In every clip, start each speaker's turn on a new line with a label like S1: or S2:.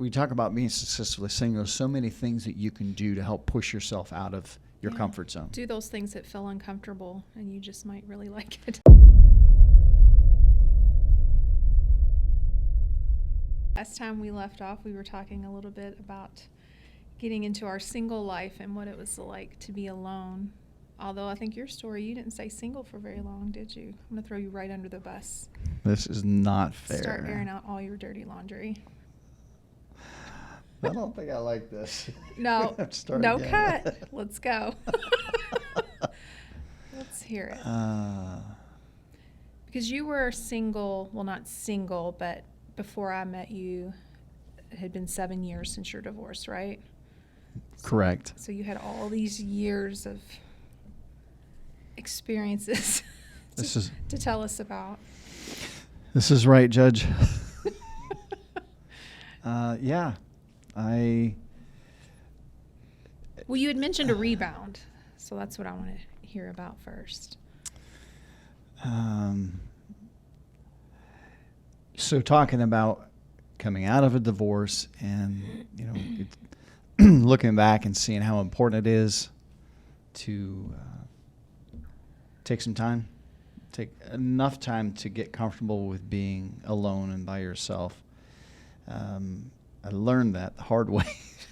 S1: we talk about being successfully single. There's so many things that you can do to help push yourself out of your comfort zone.
S2: Do those things that feel uncomfortable, and you just might really like it. Last time we left off, we were talking a little bit about getting into our single life and what it was like to be alone. Although I think your story, you didn't stay single for very long, did you? I'm going to throw you right under the bus.
S1: This is not fair.
S2: Start airing out all your dirty laundry.
S1: I don't think I like this.
S2: No, no cut. Let's go. Let's hear it. Because you were single, well, not single, but before I met you, it had been 7 years since your divorce, right?
S1: Correct.
S2: So you had all these years of experiences to tell us about.
S1: This is right, Judge. Yeah.
S2: Well, you had mentioned a rebound, so that's what I want to hear about first.
S1: So talking about coming out of a divorce and, looking back and seeing how important it is to take some time, take enough time to get comfortable with being alone and by yourself. I learned that the hard way,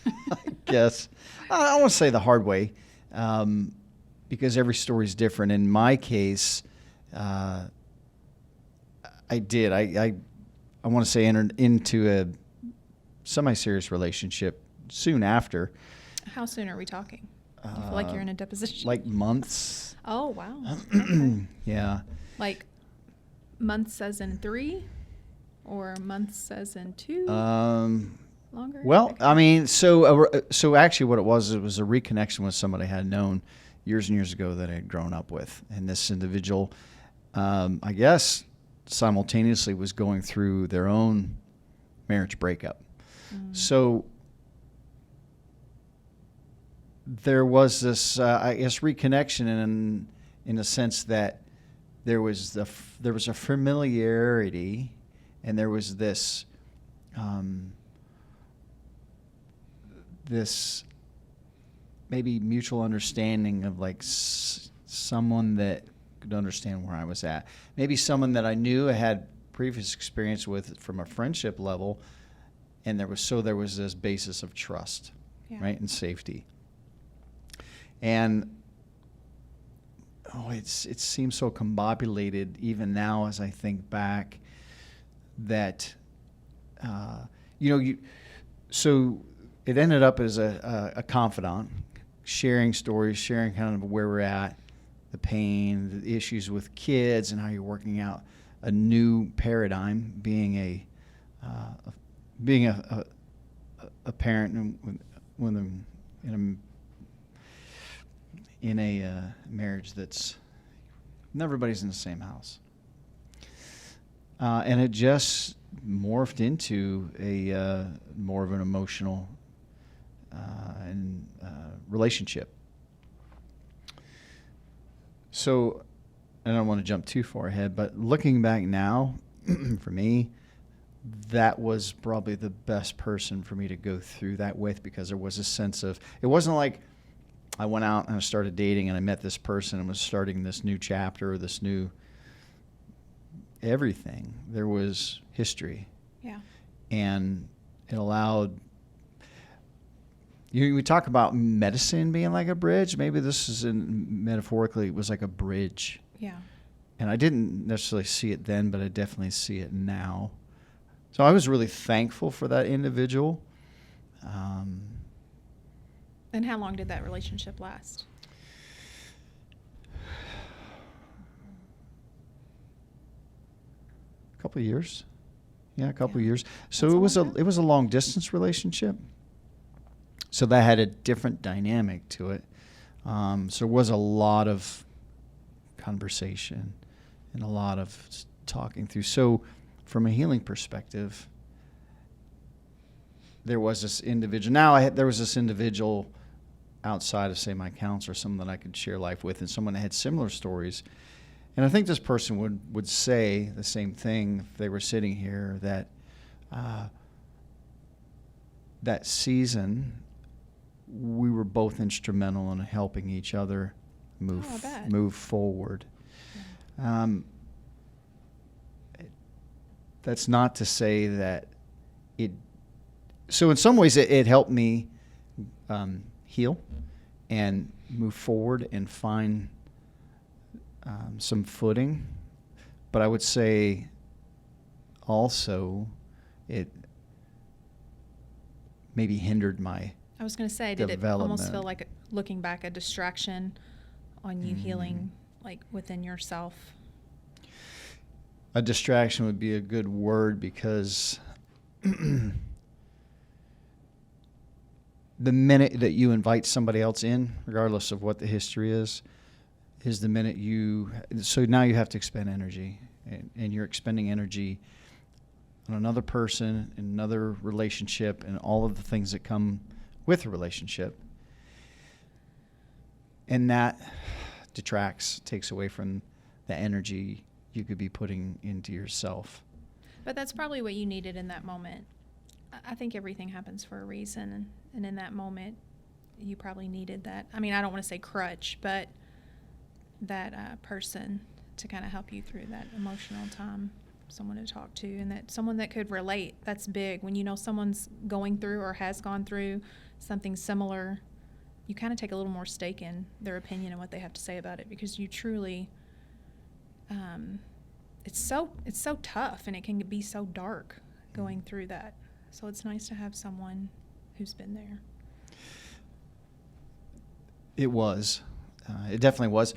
S1: I guess. I won't say the hard way, because every story is different. In my case, I did. I want to say entered into a semi-serious relationship soon after.
S2: How soon are we talking? Do you feel like you're in a deposition?
S1: Like months.
S2: Oh, wow. Okay.
S1: Yeah.
S2: Like months as in 3 or months as in 2? Longer?
S1: Well, I mean, so actually what it was a reconnection with somebody I had known years and years ago that I had grown up with. And this individual, I guess, simultaneously was going through their own marriage breakup. So there was this, I guess, reconnection in a sense that there was a familiarity, and there was this this maybe mutual understanding of like someone that could understand where I was at. Maybe someone that I knew I had previous experience with from a friendship level, and there was this basis of trust, right, and safety. And it seems so combobulated even now as I think back that so it ended up as a confidant, sharing stories, sharing kind of where we're at, the pain, the issues with kids, and how you're working out a new paradigm, being a parent in a marriage that's everybody's in the same house, and it just morphed into a more of an emotional relationship. So I don't want to jump too far ahead, but looking back now, for me, that was probably the best person for me to go through that with, because there was a sense of, it wasn't like I went out and I started dating and I met this person and was starting this new chapter or this new everything. There was history.
S2: Yeah.
S1: And it allowed, we talk about medicine being like a bridge. Maybe this is metaphorically, it was like a bridge.
S2: Yeah.
S1: And I didn't necessarily see it then, but I definitely see it now. So I was really thankful for that individual.
S2: And how long did that relationship last?
S1: A couple of years. Yeah, a couple of years. So
S2: That's
S1: it was a long distance relationship. So that had a different dynamic to it. So there was a lot of conversation and a lot of talking through. So from a healing perspective, there was this individual. There was this individual outside of, say, my counselor, someone that I could share life with, and someone that had similar stories. And I think this person would say the same thing if they were sitting here, that that season, we were both instrumental in helping each other move forward.
S2: Yeah.
S1: That's not to say that it. So in some ways, it helped me heal and move forward and find some footing. But I would say also it maybe hindered my
S2: I was going to say, did it almost feel
S1: development.
S2: like, looking back, a distraction on you healing, like, within yourself?
S1: A distraction would be a good word, because the minute that you invite somebody else in, regardless of what the history is the minute so now you have to expend energy, and you're expending energy on another person, another relationship, and all of the things that come with a relationship. And that takes away from the energy you could be putting into yourself.
S2: But that's probably what you needed in that moment. I think everything happens for a reason, and in that moment, you probably needed that. I mean, I don't want to say crutch, but that person to kind of help you through that emotional time, someone to talk to, and that someone that could relate. That's big. When you know someone's going through or has gone through something similar, you kind of take a little more stake in their opinion and what they have to say about it, because you truly, it's so tough, and it can be so dark going through that. So it's nice to have someone who's been there.
S1: It was. It definitely was.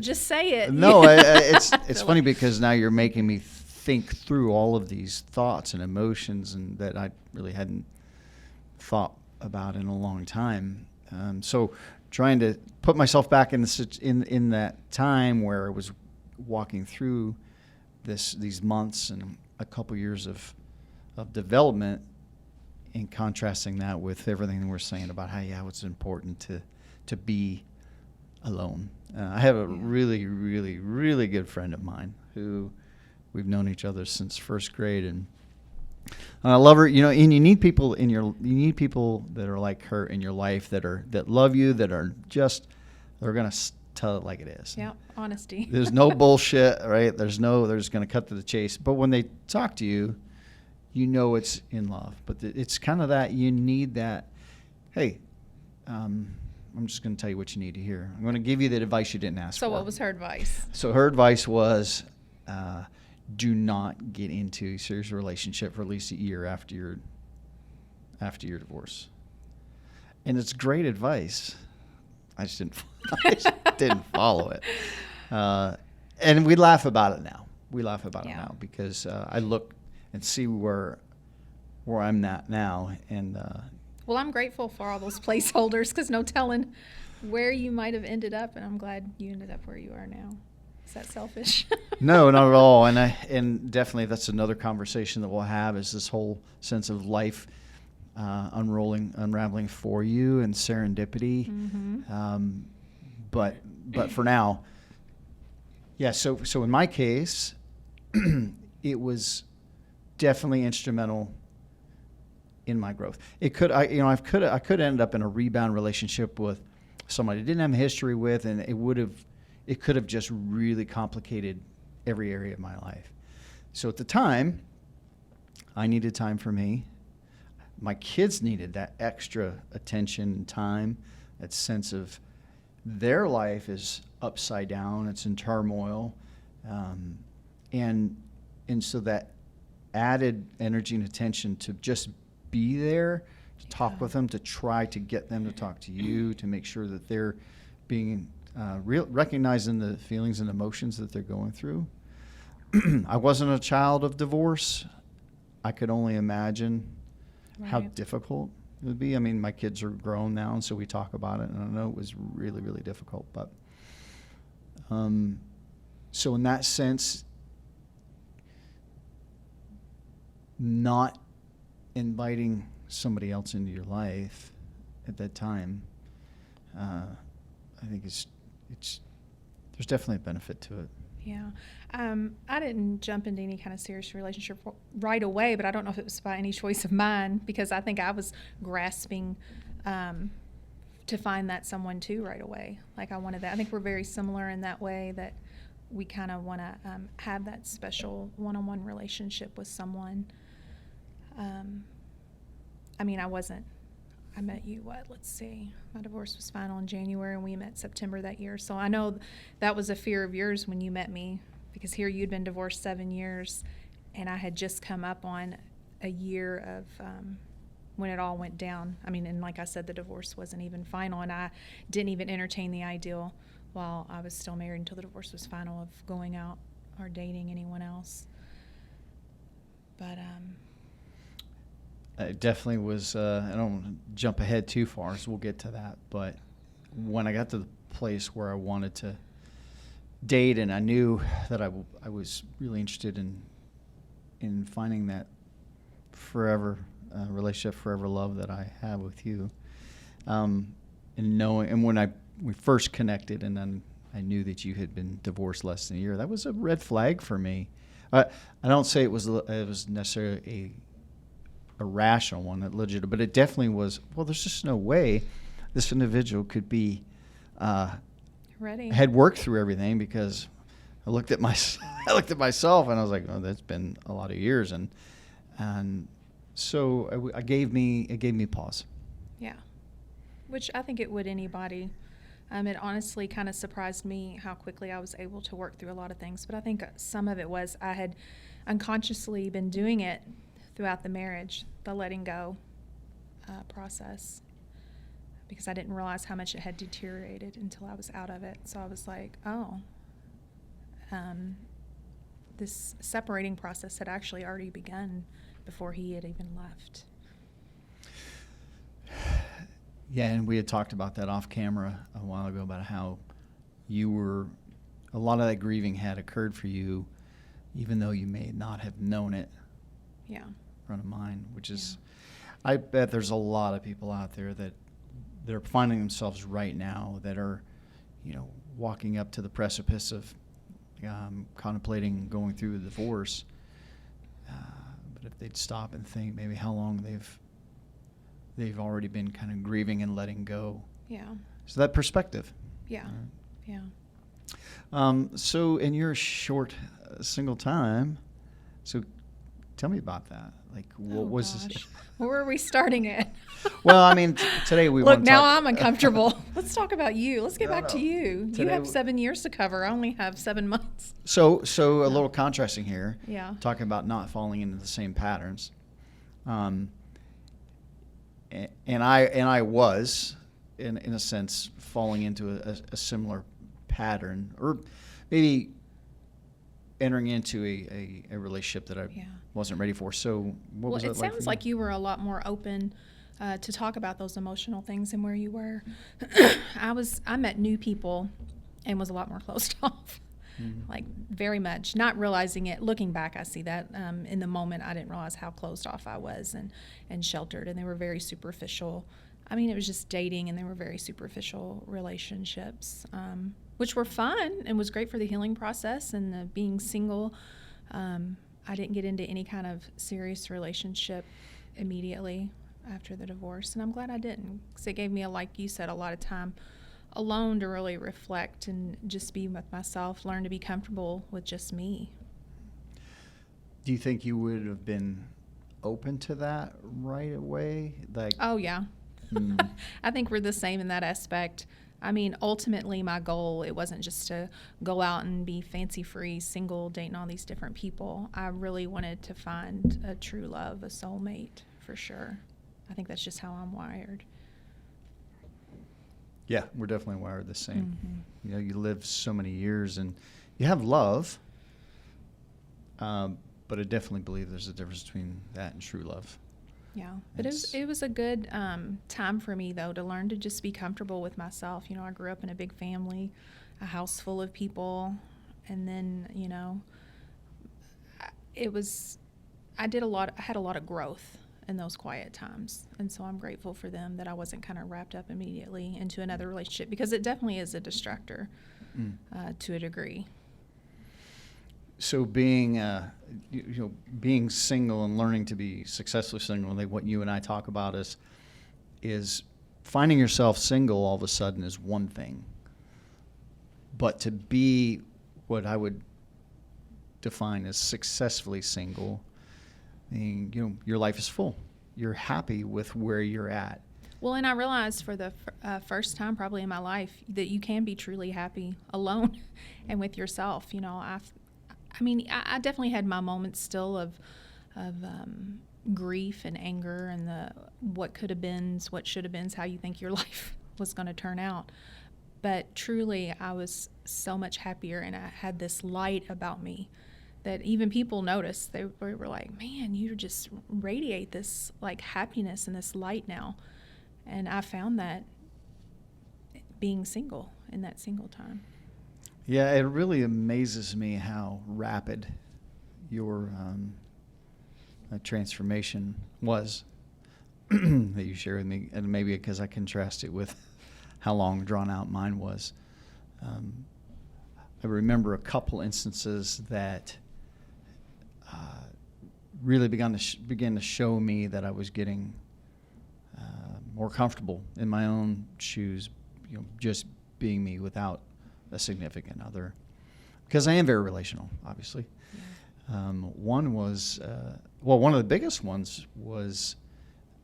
S2: Just say it.
S1: No, it's funny because now you're making me think through all of these thoughts and emotions, and that I really hadn't thought about in a long time. So trying to put myself back in that time where I was walking through these months and a couple years of development, and contrasting that with everything we're saying about how it's important to be alone. I have a really, really, really good friend of mine who we've known each other since first grade, and I love her. And you need people that are like her in your life, that love you, they're gonna tell it like it is.
S2: Yeah, honesty.
S1: There's no bullshit, right? They're just gonna cut to the chase. But when they talk to you, it's in love. But it's kind of that you need that. Hey, I'm just going to tell you what you need to hear. I'm going to give you the advice you didn't ask for.
S2: So what was her advice?
S1: So her advice was, do not get into a serious relationship for at least a year after your divorce. And it's great advice. I just didn't follow it. And we laugh about it now. It now because I look and see where I'm at now, and
S2: well, I'm grateful for all those placeholders, because no telling where you might have ended up, and I'm glad you ended up where you are now. Is that selfish?
S1: No, not at all. And definitely that's another conversation that we'll have, is this whole sense of life unraveling for you, and serendipity.
S2: Mm-hmm.
S1: But for now, yeah. So in my case, it was definitely instrumental in my growth. I could have ended up in a rebound relationship with somebody I didn't have a history with, and it could have just really complicated every area of my life. So at the time, I needed time for me. My kids needed that extra attention and time, that sense of their life is upside down, it's in turmoil, and so that added energy and attention to just be there, to talk with them, to try to get them to talk to you, to make sure that they're being recognizing the feelings and emotions that they're going through. I wasn't a child of divorce. I could only imagine how difficult it would be. I mean, my kids are grown now, and so we talk about it, and I know it was really, really difficult. But so in that sense, not inviting somebody else into your life at that time, I think there's definitely a benefit to it.
S2: Yeah. I didn't jump into any kind of serious relationship right away, but I don't know if it was by any choice of mine, because I think I was grasping to find that someone too right away. Like I wanted that. I think we're very similar in that way, that we kind of want to have that special one-on-one relationship with someone. I mean, I met you, let's see, my divorce was final in January and we met September that year. So I know that was a fear of yours when you met me, because here you'd been divorced 7 years and I had just come up on a year of when it all went down. I mean, and like I said, the divorce wasn't even final, and I didn't even entertain the ideal while I was still married until the divorce was final of going out or dating anyone else. But
S1: It definitely was, I don't want to jump ahead too far, so we'll get to that. But when I got to the place where I wanted to date, and I knew that I was really interested in finding that forever relationship, forever love that I have with you, and knowing, and when we first connected, and then I knew that you had been divorced less than a year, that was a red flag for me. I don't say it was necessarily a rational one, that legit, but it definitely was. Well, there's just no way this individual could be
S2: ready.
S1: had worked through everything, because I looked at myself and I was like, oh, that's been a lot of years, and so it gave me pause.
S2: Yeah, which I think it would anybody. It honestly kind of surprised me how quickly I was able to work through a lot of things, but I think some of it was I had unconsciously been doing it throughout the marriage, the letting go process, because I didn't realize how much it had deteriorated until I was out of it. So I was like, oh, this separating process had actually already begun before he had even left.
S1: Yeah, and we had talked about that off camera a while ago, about how a lot of that grieving had occurred for you, even though you may not have known it.
S2: Yeah.
S1: Front of mind, which is, yeah. I bet there's a lot of people out there that they're finding themselves right now that are, walking up to the precipice of contemplating going through a divorce. But if they'd stop and think maybe how long they've already been kind of grieving and letting go.
S2: Yeah.
S1: So that perspective.
S2: Yeah. Yeah.
S1: So in your short single time, so tell me about that. Like, what was this?
S2: Where are we starting at?
S1: Well, I mean, today we
S2: Look,
S1: want to
S2: now
S1: talk.
S2: I'm uncomfortable. Let's talk about you. Let's get back to you.
S1: Today
S2: you have 7 years to cover. I only have 7 months.
S1: So a little contrasting here.
S2: Yeah.
S1: Talking about not falling into the same patterns. And I was, in a sense, falling into a similar pattern, or maybe entering into a relationship that I wasn't ready for. So what was that like? It
S2: sounds like you were a lot more open to talk about those emotional things than where you were. I met new people and was a lot more closed off. Mm-hmm. Like, very much not realizing it. Looking back, I see that. In the moment, I didn't realize how closed off I was and sheltered, and they were very superficial. I mean, it was just dating, and they were very superficial relationships, which were fun and was great for the healing process and the being single. I didn't get into any kind of serious relationship immediately after the divorce, and I'm glad I didn't, because it gave me, like you said, a lot of time alone to really reflect and just be with myself, learn to be comfortable with just me.
S1: Do you think you would have been open to that right away? Like,
S2: oh, yeah. I think we're the same in that aspect. I mean, ultimately, my goal, it wasn't just to go out and be fancy-free, single, dating all these different people. I really wanted to find a true love, a soulmate, for sure. I think that's just how I'm wired.
S1: Yeah, we're definitely wired the same.
S2: Mm-hmm.
S1: You live so many years, and you have love, but I definitely believe there's a difference between that and true love.
S2: Yeah, but it was a good time for me, though, to learn to just be comfortable with myself. I grew up in a big family, a house full of people, and then, I had a lot of growth in those quiet times, and so I'm grateful for them, that I wasn't kind of wrapped up immediately into another relationship, because it definitely is a distractor to a degree.
S1: So being being single and learning to be successfully single, like what you and I talk about is finding yourself single all of a sudden is one thing, but to be what I would define as successfully single, meaning, your life is full. You're happy with where you're at.
S2: Well, and I realized for the first time probably in my life that you can be truly happy alone and with yourself. I definitely had my moments still of grief and anger and the what could have been, what should have been, how you think your life was going to turn out. But truly, I was so much happier, and I had this light about me that even people noticed. They were like, man, you just radiate this like happiness and this light now. And I found that being single in that single time.
S1: Yeah, it really amazes me how rapid your transformation was that you shared with me, and maybe because I contrast it with how long drawn out mine was. I remember a couple instances that really began to show me that I was getting more comfortable in my own shoes, just being me without a significant other, because I am very relational, obviously. Yeah. One was, one of the biggest ones was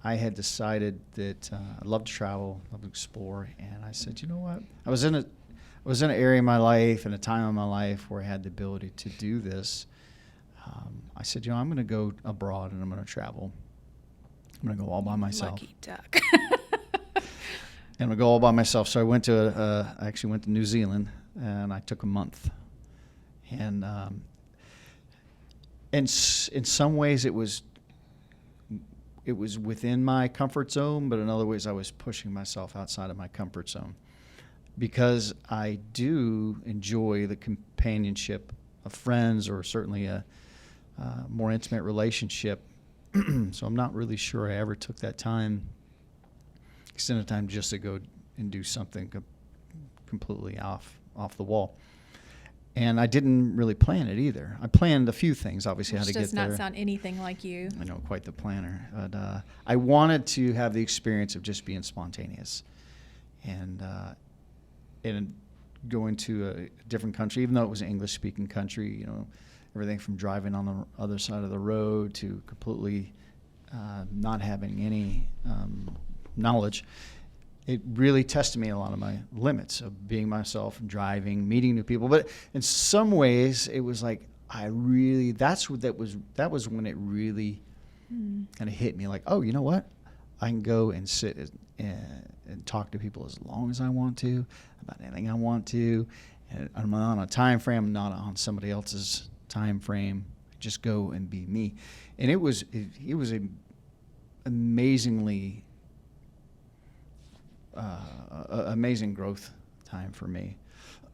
S1: I had decided that I love to travel, love to explore, and I said, you know what? I was in an area of my life and a time in my life where I had the ability to do this. I said, I'm going to go abroad and I'm going to travel. I'm going to go all by myself.
S2: Lucky duck.
S1: And I'm going to go all by myself. So I actually went to New Zealand, and I took a month. And in some ways it was within my comfort zone, but in other ways I was pushing myself outside of my comfort zone, because I do enjoy the companionship of friends, or certainly a more intimate relationship. So I'm not really sure I ever took that time, extended time, just to go and do something completely off the wall. And I didn't really plan it either. I planned a few things, obviously, how to get there.
S2: Which does not sound anything like you.
S1: I know, quite the planner. But I wanted to have the experience of just being spontaneous. And going to a different country, even though it was an English-speaking country, everything from driving on the other side of the road to completely not having any knowledge. It really tested me a lot of my limits of being myself, driving, meeting new people. But in some ways, it was like that was when it really kind of hit me. Like, oh, you know what? I can go and sit and talk to people as long as I want to about anything I want to. And I'm on a time frame, I'm not on somebody else's time frame. Just go and be me. And it was an amazingly amazing growth time for me.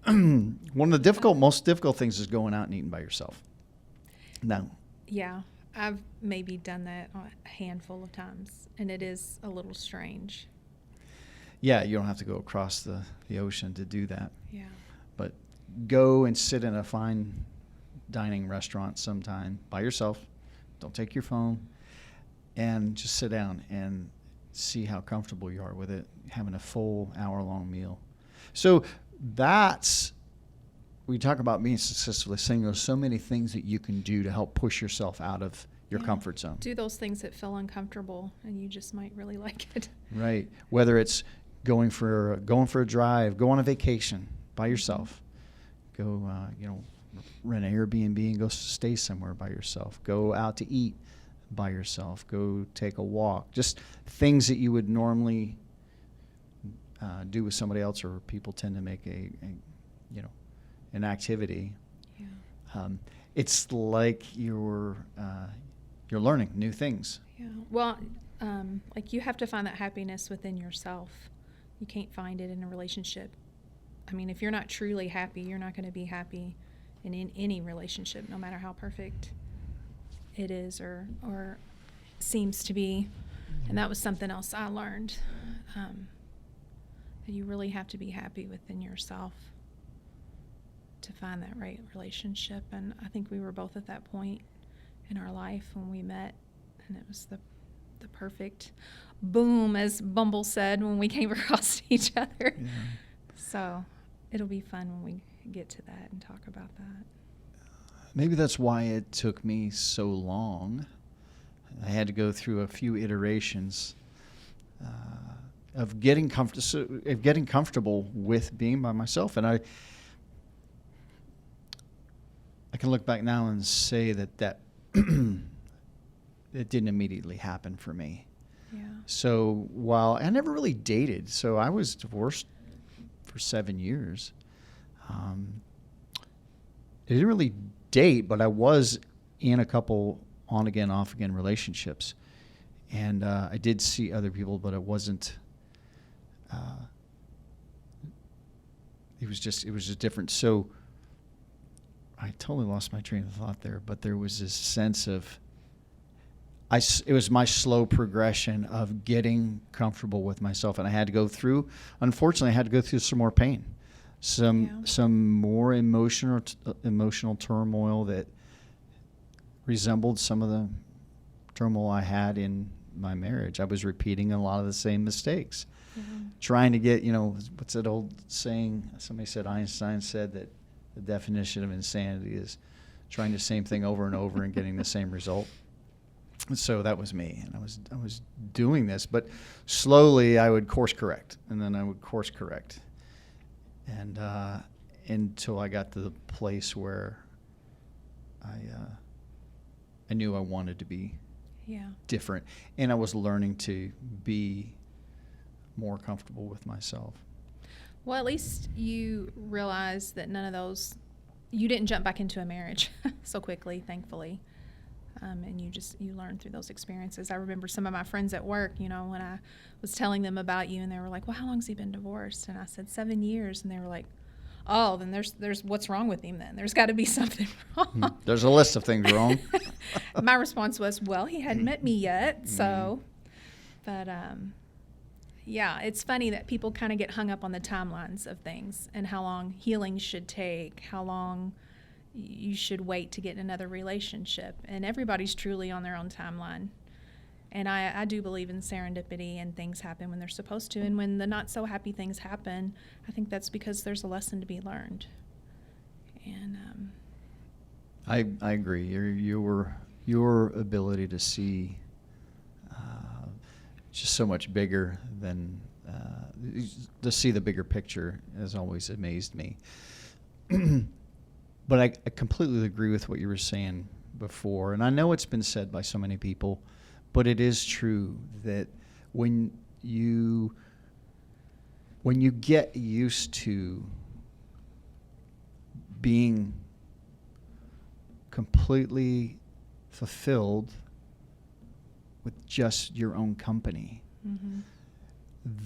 S1: One of the most difficult things is going out and eating by yourself. No.
S2: Yeah, I've maybe done that a handful of times, and it is a little strange.
S1: Yeah, you don't have to go across the ocean to do that.
S2: Yeah.
S1: But go and sit in a fine dining restaurant sometime by yourself. Don't take your phone, and just sit down and see how comfortable you are with it, having a full hour-long meal. So we talk about being successfully single. There's so many things that you can do to help push yourself out of your comfort zone.
S2: Do those things that feel uncomfortable, and you just might really like it.
S1: Right. Whether it's going for a drive, go on a vacation by yourself, go rent an Airbnb and go stay somewhere by yourself, go out to eat by yourself, go take a walk, just things that you would normally do with somebody else, or people tend to make an activity. Yeah. It's like you're learning new things.
S2: Yeah. Well, like you have to find that happiness within yourself. You can't find it in a relationship. I mean, if you're not truly happy, you're not going to be happy in any relationship, no matter how perfect it is or seems to be. And that was something else I learned, that you really have to be happy within yourself. to find that right relationship. And I think we were both at that point in our life when we met, and it was the perfect boom, as Bumble said, when we came across each other.
S1: Yeah.
S2: So it'll be fun when we get to that and talk about that.
S1: Maybe that's why it took me so long. I had to go through a few iterations of getting comfortable with being by myself. And I can look back now and say that it didn't immediately happen for me.
S2: Yeah.
S1: So while I never really dated, so I was divorced for 7 years. I didn't really date, but I was in a couple on-again, off-again relationships. And I did see other people, but it wasn't, it was just different. So I totally lost my train of thought there, but there was this sense of, it was my slow progression of getting comfortable with myself. And I had to go through, unfortunately, I had to go through some more pain, some more emotional turmoil that resembled some of the turmoil I had in my marriage. I was repeating a lot of the same mistakes, trying to get, what's that old saying? Somebody said, Einstein said that the definition of insanity is trying the same thing over and over and getting the same result. So that was me, and I was doing this, but slowly I would course correct, and then I would course correct, and until I got to the place where I knew I wanted to be different, and I was learning to be more comfortable with myself.
S2: Well, at least you realized that none of those, you didn't jump back into a marriage so quickly, thankfully. And you learn through those experiences. I remember some of my friends at work, when I was telling them about you, and they were like, well, how long's he been divorced? And I said 7 years. And they were like, oh, then there's what's wrong with him then? There's got to be something wrong.
S1: There's a list of things wrong.
S2: My response was, well, he hadn't met me yet. So, but yeah, it's funny that people kind of get hung up on the timelines of things and how long healing should take, how long you should wait to get in another relationship. And everybody's truly on their own timeline. And I do believe in serendipity, and things happen when they're supposed to. And when the not so happy things happen, I think that's because there's a lesson to be learned. And
S1: I agree. Your ability to see just so much bigger than to see the bigger picture has always amazed me. But I completely agree with what you were saying before, and I know it's been said by so many people, but it is true that when you get used to being completely fulfilled with just your own company,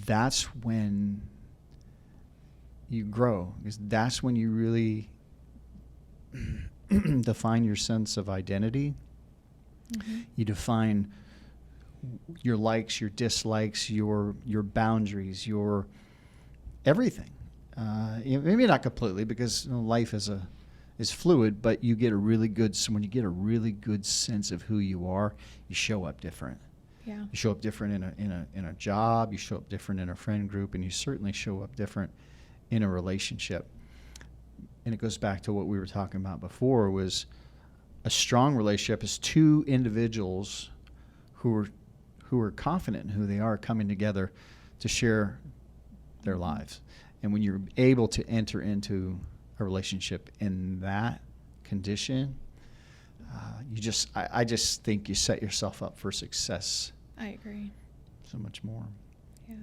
S1: that's when you grow, because that's when you really define your sense of identity. You define your likes, your dislikes, your boundaries, your everything. Maybe not completely, because life is fluid, but you get when you get a really good sense of who you are, you show up different.
S2: Yeah.
S1: You show up different in a job, you show up different in a friend group, and you certainly show up different in a relationship. And it goes back to what we were talking about before, was a strong relationship is two individuals who are confident in who they are, coming together to share their lives. And when you're able to enter into a relationship in that condition, I just think you set yourself up for success.
S2: I agree.
S1: So much more.
S2: Yeah.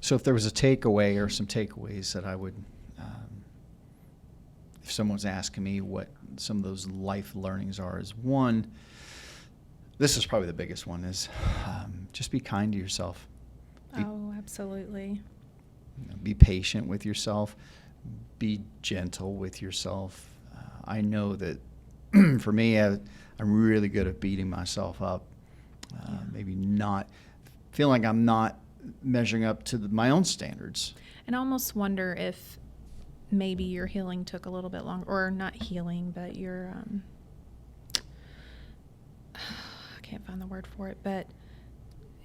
S1: So if there was a takeaway or some takeaways that I would, if someone's asking me what some of those life learnings are, is one, this is probably the biggest one, is just be kind to yourself.
S2: Oh, absolutely.
S1: Be patient with yourself. Be gentle with yourself. I know that for me, I'm really good at beating myself up. Maybe not feeling like I'm not measuring up to my own standards.
S2: And I almost wonder if maybe your healing took a little bit longer, or not healing, but your, I can't find the word for it, but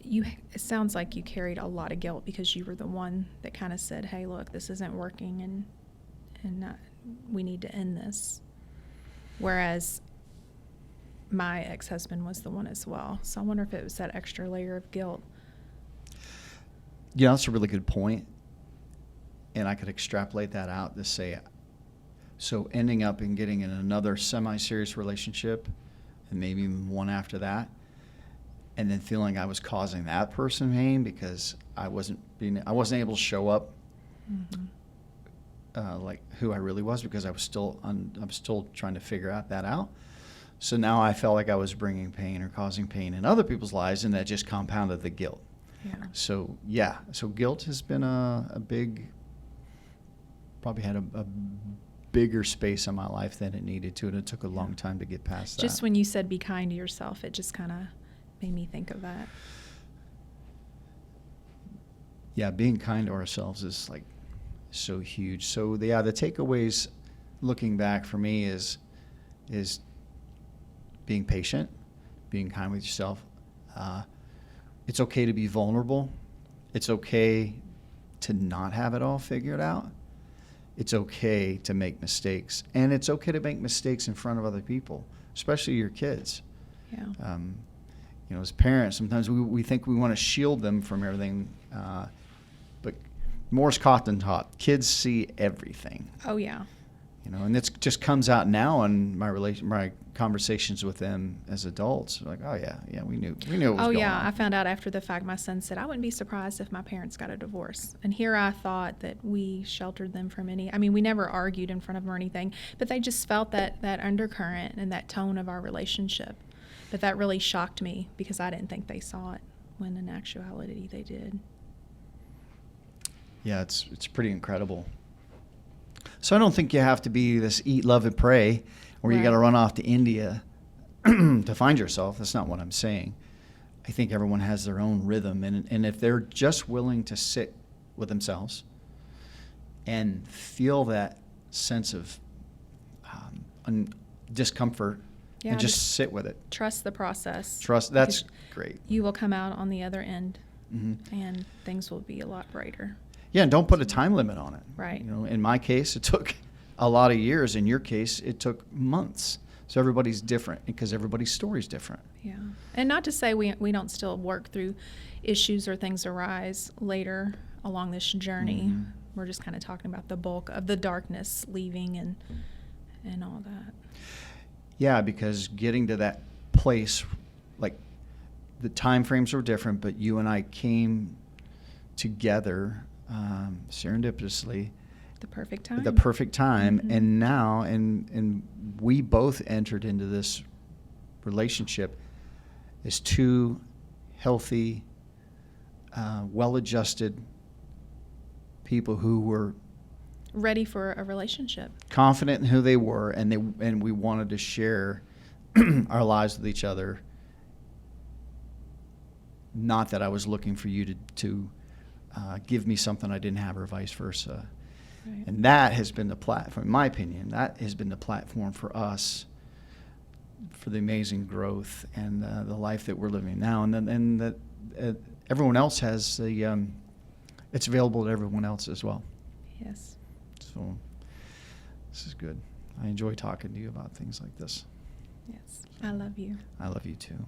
S2: it sounds like you carried a lot of guilt because you were the one that kind of said, hey, look, this isn't working, and we need to end this. Whereas my ex-husband was the one as well. So I wonder if it was that extra layer of guilt.
S1: Yeah, that's a really good point. And I could extrapolate that out to say, so ending up and getting in another semi-serious relationship, and maybe even one after that, and then feeling I was causing that person pain because I wasn't able to show up like who I really was, because I was still trying to figure that out. So now I felt like I was bringing pain or causing pain in other people's lives, and that just compounded the guilt.
S2: Yeah.
S1: So guilt has been a big, probably had a bigger space in my life than it needed to, and it took a long time to get past that.
S2: Just when you said be kind to yourself, it just kind of made me think of that.
S1: Yeah, being kind to ourselves is like so huge. So the takeaways looking back for me is being patient, being kind with yourself. It's okay to be vulnerable. It's okay to not have it all figured out. It's okay to make mistakes, and it's okay to make mistakes in front of other people, especially your kids.
S2: Yeah.
S1: As parents, sometimes we think we want to shield them from everything, but more's caught than taught. Kids see everything.
S2: Oh yeah.
S1: And it just comes out now in my conversations with them as adults. Like, oh yeah, we knew it was going on.
S2: Oh yeah, I found out after the fact. My son said, I wouldn't be surprised if my parents got a divorce. And here I thought that we sheltered them from we never argued in front of them or anything, but they just felt that undercurrent and that tone of our relationship. But that really shocked me because I didn't think they saw it, when in actuality they did.
S1: Yeah, it's pretty incredible. So I don't think you have to be this eat, love, and pray, or you got to run off to India to find yourself. That's not what I'm saying. I think everyone has their own rhythm, and if they're just willing to sit with themselves and feel that sense of discomfort, and just sit with it.
S2: Trust the process.
S1: That's great.
S2: You will come out on the other end,
S1: Mm-hmm.
S2: and things will be a lot brighter.
S1: Yeah, and don't put a time limit on it.
S2: Right.
S1: In my case, it took a lot of years. In your case, it took months. So everybody's different because everybody's story is different.
S2: Yeah. And not to say we don't still work through issues or things arise later along this journey.
S1: Mm-hmm.
S2: We're just kind of talking about the bulk of the darkness leaving and all that.
S1: Yeah, because getting to that place, like the time frames were different, but you and I came together serendipitously.
S2: The perfect time. Mm-hmm.
S1: And now, and we both entered into this relationship as two healthy, well-adjusted people who were
S2: ready for a relationship,
S1: confident in who they were, and we wanted to share our lives with each other. Not that I was looking for you to give me something I didn't have, or vice versa.
S2: Right.
S1: And that has been the platform, in my opinion, that has been the platform for us for the amazing growth and the life that we're living now. And that everyone else has it's available to everyone else as well.
S2: Yes.
S1: So this is good. I enjoy talking to you about things like this.
S2: Yes. I love you.
S1: I love you too.